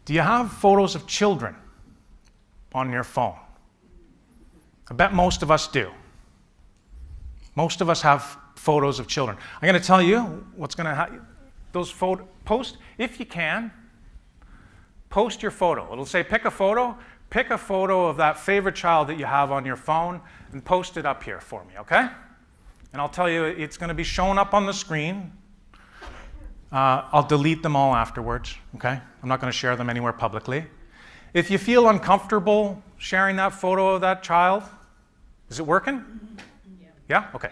Do you have photos of children on your phone? I bet most of us do. Most of us have photos of children. I'm going to tell you what's going to happen. Those post, if you can, post your photo. It'll say pick a photo of that favorite child that you have on your phone and post it up here for me, okay? And I'll tell you, it's going to be shown up on the screen. I'll delete them all afterwards, okay? I'm not going to share them anywhere publicly. If you feel uncomfortable sharing that photo of that child, is it working? Yeah? Okay.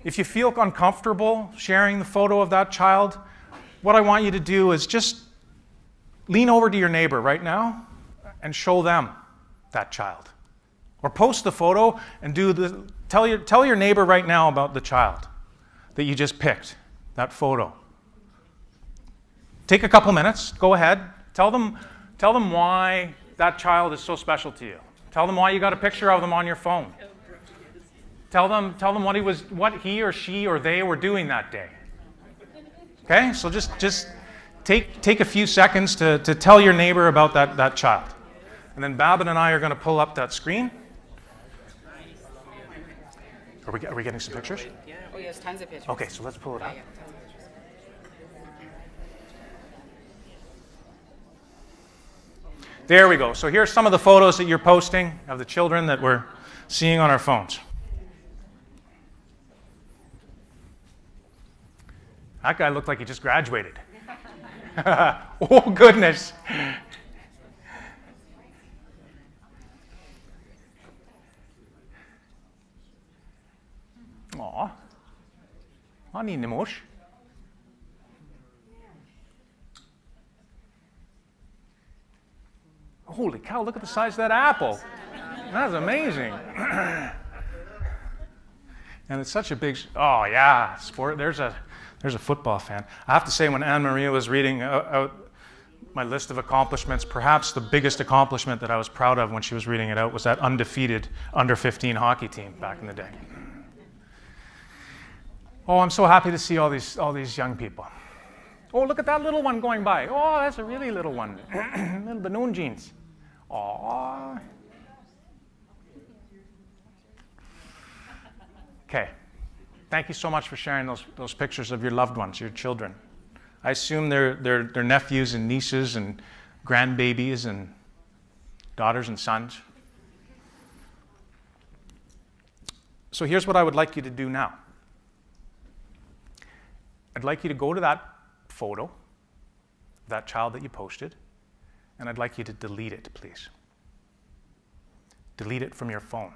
If you feel uncomfortable sharing the photo of that child, what I want you to do is just lean over to your neighbor right now and show them that child. Or post the photo and tell your neighbor right now about the child that you just picked, that photo. Take a couple minutes, go ahead, tell them why that child is so special to you. Tell them why you got a picture of them on your phone. Tell them what he or she or they were doing that day. Okay? So just take a few seconds to tell your neighbor about that child. And then Babin and I are going to pull up that screen. Are we getting some pictures? Oh, yes, tons of pictures. Okay, so let's pull it up. There we go. So here's some of the photos that you're posting of the children that we're seeing on our phones. That guy looked like he just graduated. Oh, goodness. Aw. Honey Nimush. Holy cow, look at the size of that apple. That's amazing. And it's such a big, oh yeah, sport. There's a football fan. I have to say, when Anne-Marie was reading out my list of accomplishments, perhaps the biggest accomplishment that I was proud of when she was reading it out was that undefeated under-15 hockey team back in the day. Oh, I'm so happy to see all these young people. Oh, look at that little one going by. Oh, that's a really little one. Little balloon jeans. Aww. Okay. Thank you so much for sharing those pictures of your loved ones, your children. I assume they're nephews and nieces and grandbabies and daughters and sons. So here's what I would like you to do now. I'd like you to go to that photo, that child that you posted, and I'd like you to delete it, please. Delete it from your phone.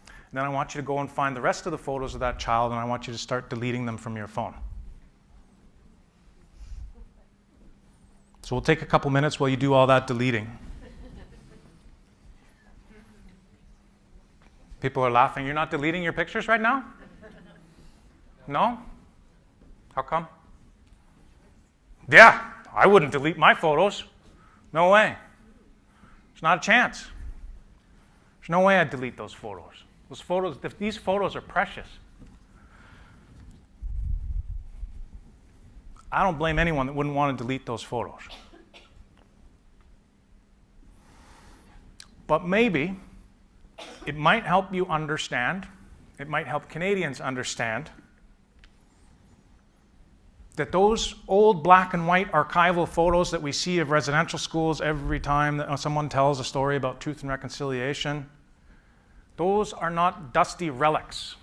And then I want you to go and find the rest of the photos of that child, and I want you to start deleting them from your phone. So we'll take a couple minutes while you do all that deleting. People are laughing. You're not deleting your pictures right now? No? How come? Yeah, I wouldn't delete my photos. No way. There's not a chance. There's no way I'd delete those photos. These photos are precious. I don't blame anyone that wouldn't want to delete those photos. But maybe it might help you understand, it might help Canadians understand that those old black and white archival photos that we see of residential schools every time that someone tells a story about truth and reconciliation, those are not dusty relics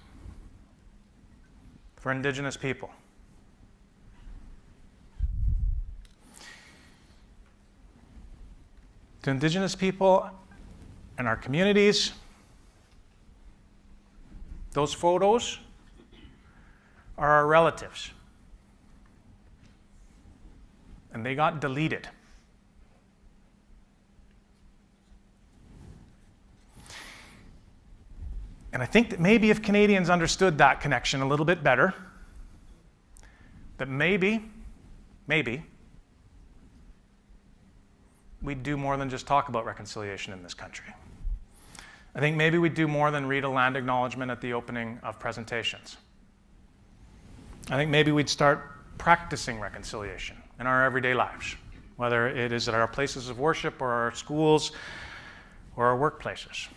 for Indigenous people. To Indigenous people and our communities, those photos are our relatives. And they got deleted. And I think that maybe if Canadians understood that connection a little bit better, that maybe we'd do more than just talk about reconciliation in this country. I think maybe we'd do more than read a land acknowledgement at the opening of presentations. I think maybe we'd start practicing reconciliation in our everyday lives, whether it is at our places of worship or our schools or our workplaces.